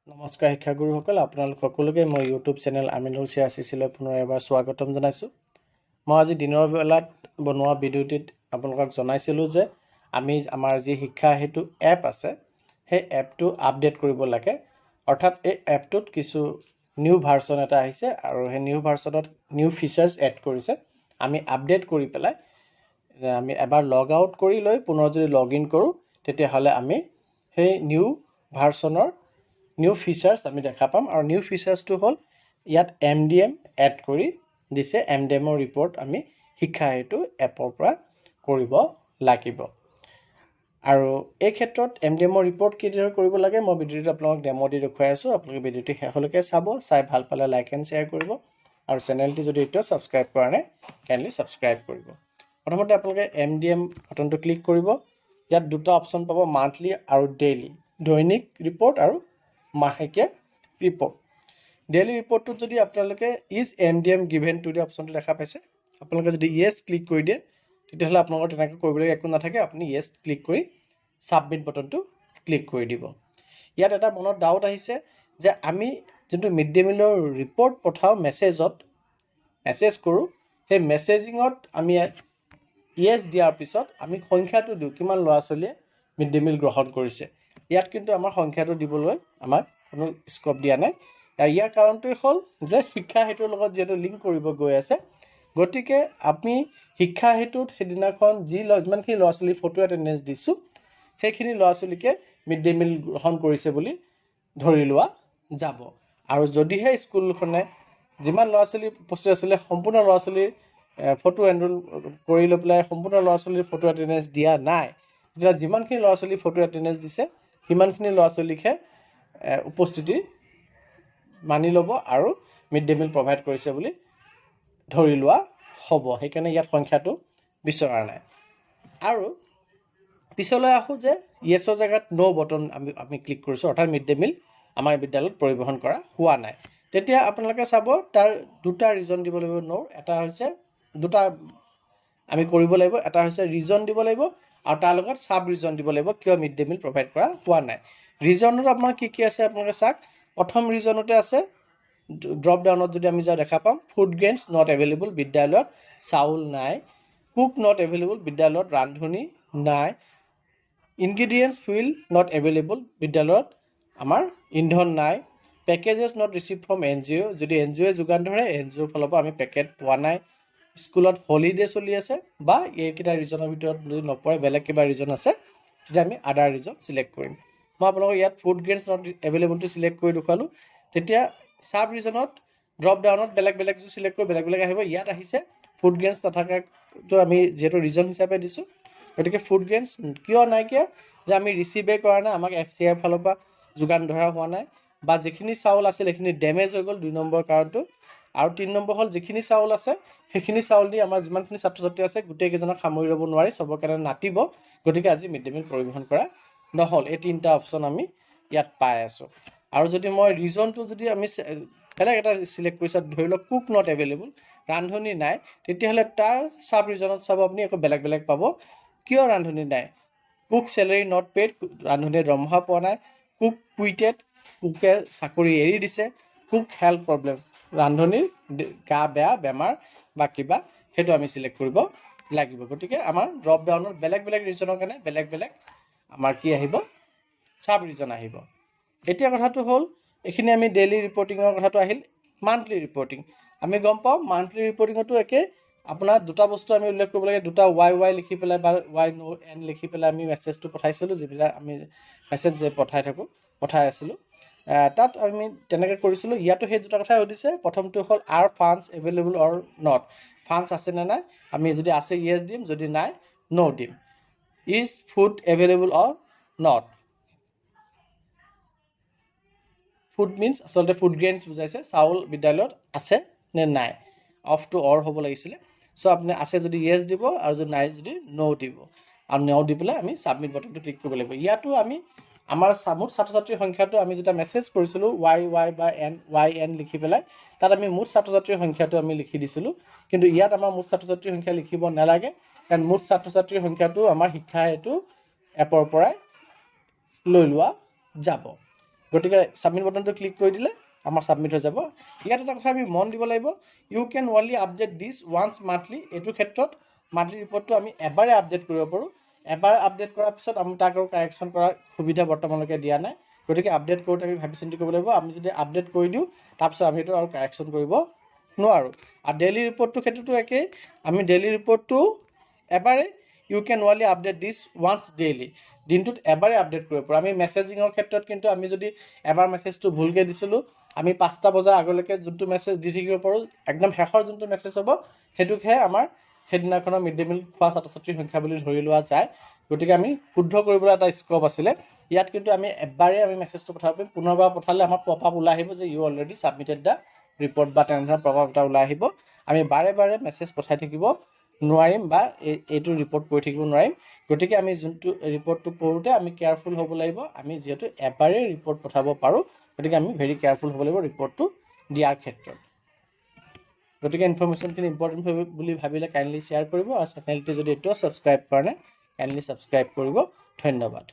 নমস্কাৰ শিক্ষাগুৰুসকল, আপোনালোক সকলোকে মই ইউটিউব চেনেল আমিনুল চিয়াচিচিলৈ পুনৰ এবাৰ স্বাগতম জনাইছোঁ। মই আজি দিনৰ বেলাত বনোৱা ভিডিঅ'টিত আপোনালোকক জনাইছিলোঁ যে আমি আমাৰ যি শিক্ষা হেতু এপ আছে সেই এপটো আপডেট কৰিব লাগে। অৰ্থাৎ এই এপটোত কিছু নিউ ভাৰ্চন এটা আহিছে আৰু সেই নিউ ভাৰ্চনত নিউ ফিচাৰ্ছ এড কৰিছে। আমি আপডেট কৰি পেলাই আমি এবাৰ লগ আউট কৰি লৈ পুনৰ যদি লগ ইন কৰোঁ তেতিয়াহ'লে আমি সেই নিউ ভাৰ্চনৰ নিউ ফিচাৰ্ছ আমি দেখা পাম। আৰু নিউ ফিচাৰ্ছটো হ'ল ইয়াত MDM এড কৰি দিছে। MDMৰ ৰিপৰ্ট আমি শিক্ষা হেতু এপৰ পৰা কৰিব লাগিব। আৰু এই ক্ষেত্ৰত MDMৰ ৰিপৰ্ট কিদৰে কৰিব লাগে মই ভিডিঅ'টো আপোনালোকক ডেমো দি দেখুৱাই আছোঁ। আপোনালোকে ভিডিঅ'টো শেষলৈকে চাব, চাই ভাল পালে লাইক এণ্ড শ্বেয়াৰ কৰিব আৰু চেনেলটি যদি এতিয়াও ছাবস্ক্ৰাইব কৰা নাই কাইণ্ডলি ছাবস্ক্ৰাইব কৰিব। প্ৰথমতে আপোনালোকে MDM বাটনটো ক্লিক কৰিব। ইয়াত দুটা অপশ্যন পাব, মান্থলি আৰু ডেইলি, দৈনিক ৰিপৰ্ট আৰু মাহেকীয়া ৰিপৰ্ট। ডেইলি ৰিপৰ্টটোত যদি আপোনালোকে is MDM given to the অপশ্যনটো দেখা পাইছে, আপোনালোকে যদি য়েছ ক্লিক কৰি দিয়ে তেতিয়াহ'লে আপোনালোকৰ তেনেকৈ কৰিবলগীয়া একো নাথাকে। আপুনি য়েছ ক্লিক কৰি ছাবমিট বাটনটো ক্লিক কৰি দিব। ইয়াত এটা মনত ডাউট আহিছে যে আমি যোনটো মিড ডে মিলৰ ৰিপৰ্ট পঠাওঁ মেছেজ কৰোঁ, সেই মেছেজিঙত আমি য়েছ দিয়াৰ পিছত আমি সংখ্যাটো দিওঁ কিমান ল'ৰা ছোৱালীয়ে মিড ডে মিল গ্ৰহণ কৰিছে। ইয়াত কিন্তু আমাৰ সংখ্যাটো দিবলৈ আমাক কোনো স্কোপ দিয়া নাই। ইয়াৰ কাৰণটোৱে হ'ল যে শিক্ষা হেতুৰ লগত যিহেতু লিংক কৰিব গৈ আছে, গতিকে আমি শিক্ষা হেতুত সেইদিনাখন যিমানখিনি ল'ৰা ছোৱালী ফটো এটেণ্ডেঞ্চ দিছোঁ সেইখিনি ল'ৰা ছোৱালীকে মিড ডে মিল গ্ৰহণ কৰিছে বুলি ধৰি লোৱা যাব। আৰু যদিহে স্কুলখনে যিমান ল'ৰা ছোৱালী উপস্থিত আছিলে সম্পূৰ্ণ ল'ৰা ছোৱালীৰ ফটো এনৰোল কৰি লৈ পেলাই সম্পূৰ্ণ ল'ৰা ছোৱালীৰ ফটো এটেণ্ডেঞ্চ দিয়া নাই, তেতিয়া যিমানখিনি ল'ৰা ছোৱালী ফটো এটেণ্ডেঞ্চ দিছে সিমানখিনি ল'ৰা ছোৱালীকহে উপস্থিতি মানি ল'ব আৰু মিড ডে মিল প্ৰভাইড কৰিছে বুলি ধৰি লোৱা হ'ব। সেইকাৰণে ইয়াত সংখ্যাটো বিচৰা নাই। আৰু পিছলৈ আহোঁ যে য়েছৰ জেগাত ন' বটন আমি ক্লিক কৰিছোঁ, অৰ্থাৎ মিড ডে মিল আমাৰ বিদ্যালয়ত পৰিৱেশন কৰা হোৱা নাই। তেতিয়া আপোনালোকে চাব তাৰ দুটা ৰিজন দিব লাগিব ন'ৰ। এটা হৈছে দুটা আমি কৰিব লাগিব, এটা হৈছে ৰিজন দিব লাগিব আৰু তাৰ লগত চাব ৰিজন দিব লাগিব কিয় মিড ডে মিল প্ৰভাইড কৰা হোৱা নাই। ৰিজনত আপোনাৰ কি আছে আপোনালোকে চাওক। প্ৰথম ৰিজনতে আছে ড্ৰপ ডাউনত যদি আমি যাওঁ দেখা পাম ফুড গ্ৰেইনছ নট এভেইলেবল, বিদ্যালয়ত চাউল নাই। কুক নট এভেইলেবল, বিদ্যালয়ত ৰান্ধনি নাই। ইনগ্ৰিডিয়েণ্টছ ফুইল নট এভেইলেবল, বিদ্যালয়ত আমাৰ ইন্ধন নাই। পেকেজেছ নট ৰিচিভ ফ্ৰম NGO, যদি NGOয়ে যোগান ধৰে NGOৰ ফালৰ পৰা আমি পেকেট পোৱা নাই। স্কুলত হলিডে চলি আছে বা এইকেইটা ৰিজনৰ ভিতৰত যদি নপৰে বেলেগ কিবা ৰিজন আছে তেতিয়া আমি আদাৰ ৰিজন চিলেক্ট কৰিম। মই আপোনালোকক ইয়াত ফুড গ্ৰেইনছ নট এভেইলেবলটো চিলেক্ট কৰি দেখুৱালোঁ। তেতিয়া চাব ৰিজনত ড্ৰপ ডাউনত বেলেগ বেলেগ যদি চিলেক্ট কৰোঁ বেলেগ বেলেগ আহিব। ইয়াত আহিছে ফুড গ্ৰেইনছ নাথাকাটো আমি যিহেতু ৰিজন হিচাপে দিছোঁ, গতিকে ফুড গ্ৰেইনছ কিয় নাইকিয়া যে আমি ৰিচিভে কৰা নাই, আমাক FCIৰ ফালৰ পৰা যোগান ধৰা হোৱা নাই, বা যিখিনি চাউল আছিল সেইখিনি ডেমেজ হৈ গ'ল 2 নম্বৰ কাৰণটো। আৰু 3 নম্বৰ হ'ল যিখিনি চাউল আছে সেইখিনি চাউল দি আমাৰ যিমানখিনি ছাত্ৰ ছাত্ৰী আছে গোটেইকেইজনক সামৰি ল'ব নোৱাৰি, চবৰ কাৰণে নাটিব, গতিকে আজি মিড ডে মিল পৰিৱেশন কৰা নহ'ল। এই তিনিটা অপশ্যন আমি ইয়াত পাই আছোঁ। আৰু যদি মই ৰিজনটো যদি আমি বেলেগ এটা চিলেক্ট কৰিছোঁ, ধৰি লওক কুক নট এভেইলেবল, ৰান্ধনি নাই, তেতিয়াহ'লে তাৰ চাব ৰিজনত চাব আপুনি আকৌ বেলেগ বেলেগ পাব। কিয় ৰান্ধনি নাই? কুক চেলেৰী নট পেইড, ৰান্ধনিয়ে দৰমহা পোৱা নাই। কুক কুইটেড, কুকে চাকৰি এৰি দিছে। কুক হেল্থ প্ৰব্লেম, ৰান্ধনিৰ গা বেয়া, বেমাৰ বা কিবা, সেইটো আমি চিলেক্ট কৰিব লাগিব। গতিকে আমাৰ ড্ৰপ ডাউনত বেলেগ বেলেগ ৰিজনৰ কাৰণে বেলেগ বেলেগ আমাৰ কি আহিব, চাব ৰিজন আহিব। এতিয়া কথাটো হ'ল এইখিনি আমি ডেইলি ৰিপৰ্টিঙৰ কথাটো আহিল। মান্থলি ৰিপৰ্টিং আমি গম পাওঁ, মান্থলি ৰিপৰ্টিঙতো একেই। আপোনাৰ দুটা বস্তু আমি উল্লেখ কৰিব লাগে, দুটা Y লিখি পেলাই বা YN লিখি পেলাই আমি মেছেজটো পঠাইছিলোঁ, যিবিলাক আমি মেছেজ পঠাই আছিলোঁ তাত আমি তেনেকৈ কৰিছিলোঁ। ইয়াতো সেই দুটা কথাই সুধিছে। প্ৰথমটো হ'ল are funds available or not, funds আছে নে নাই, আমি যদি আছে য়েছ দিম, যদি নাই ন' দিম। Is food available or not, food means আচলতে ফুড গ্ৰেইনছ বুজাইছে, চাউল বিদ্যালয়ত আছে নে নাই, অফ টু অৰ হ'ব লাগিছিলে। চ' আপুনি আছে যদি য়েছ দিব আৰু যদি নাই যদি ন' দিব, আৰু ন' দি পেলাই আমি ছাবমিট বাটনটো ক্লিক কৰিব লাগিব। ইয়াতো আমি আমাৰ মুঠ ছাত্ৰ ছাত্ৰীৰ সংখ্যাটো আমি যেতিয়া মেছেজ কৰিছিলোঁ Y বা YN লিখি পেলাই তাত আমি মুঠ ছাত্ৰ ছাত্ৰীৰ সংখ্যাটো আমি লিখি দিছিলোঁ, কিন্তু ইয়াত আমাৰ মুঠ ছাত্ৰ ছাত্ৰীৰ সংখ্যা লিখিব নালাগে, কাৰণ মুঠ ছাত্ৰ ছাত্ৰীৰ সংখ্যাটো আমাৰ শিক্ষা হেতু এপৰ পৰাই লৈ লোৱা যাব। গতিকে ছাবমিট বাটনটো ক্লিক কৰি দিলে আমাৰ ছাবমিট হৈ যাব। ইয়াত এটা কথা আমি মন দিব লাগিব, ইউ কেন অনলি আপডেট দিছ ওৱান্স মান্থলি। এইটো ক্ষেত্ৰত মান্থলি ৰিপৰ্টটো আমি এবাৰে আপডেট কৰিব পাৰোঁ। এবাৰ আপডেট কৰাৰ পিছত আমি তাক আৰু কাৰেকশ্যন কৰাৰ সুবিধা বৰ্তমানলৈকে দিয়া নাই। গতিকে আপডেট কৰোঁতে আমি ভাবি চিন্তি কৰিব লাগিব। আমি যদি আপডেট কৰি দিওঁ তাৰপিছত আমি এইটো আৰু কাৰেকশ্যন কৰিব নোৱাৰোঁ। আৰু ডেইলি ৰিপৰ্টটোৰ ক্ষেত্ৰতো একেই, আমি ডেইলি ৰিপৰ্টটো এবাৰে ইউ কেন অনলি আপডেট দিছ ওৱান্স ডেইলি, দিনটোত এবাৰে আপডেট কৰিব পাৰোঁ। আমি মেছেজিঙৰ ক্ষেত্ৰত কিন্তু আমি যদি এবাৰ মেছেজটো ভুলকৈ দিছিলোঁ, আমি 5টা বজাৰ আগলৈকে যোনটো মেছেজ দি থাকিব পাৰোঁ, একদম শেষৰ যোনটো মেছেজ হ'ব সেইটোকহে আমাৰ সেইদিনাখনৰ মিড ডে মিল খোৱা ছাত্ৰ ছাত্ৰীৰ সংখ্যা বুলি ধৰি লোৱা যায়। গতিকে আমি শুদ্ধ কৰিবলৈ এটা স্ক'প আছিলে। ইয়াত কিন্তু আমি এবাৰেই আমি মেছেজটো পঠাব পাৰিম। পুনৰবাৰ পঠালে আমাৰ পপ আপ ওলাই আহিব যে you already submitted the report বা তেনেধৰণৰ পপ আপ এটা ওলাই আহিব। আমি বাৰে বাৰে মেছেজ পঠাই থাকিব নোৱাৰিম বা এইটো ৰিপৰ্ট কৰি থাকিব নোৱাৰিম। গতিকে আমি যোনটো ৰিপৰ্টটো পঢ়োঁতে আমি কেয়াৰফুল হ'ব লাগিব। আমি যিহেতু এবাৰেই ৰিপৰ্ট পঠাব পাৰোঁ, গতিকে আমি ভেৰি কেয়াৰফুল হ'ব লাগিব ৰিপৰ্টটো দিয়াৰ ক্ষেত্ৰত। গতিকে ইনফৰমেশ্যনখিনি ইম্পৰ্টেণ্ট বুলি ভাবিলে কাইণ্ডলি শ্বেয়াৰ কৰিব, আৰু চেনেলটো যদি এতিয়াও ছাবস্ক্ৰাইব কৰা নাই কাইণ্ডলি ছাবস্ক্ৰাইব কৰিব। ধন্যবাদ।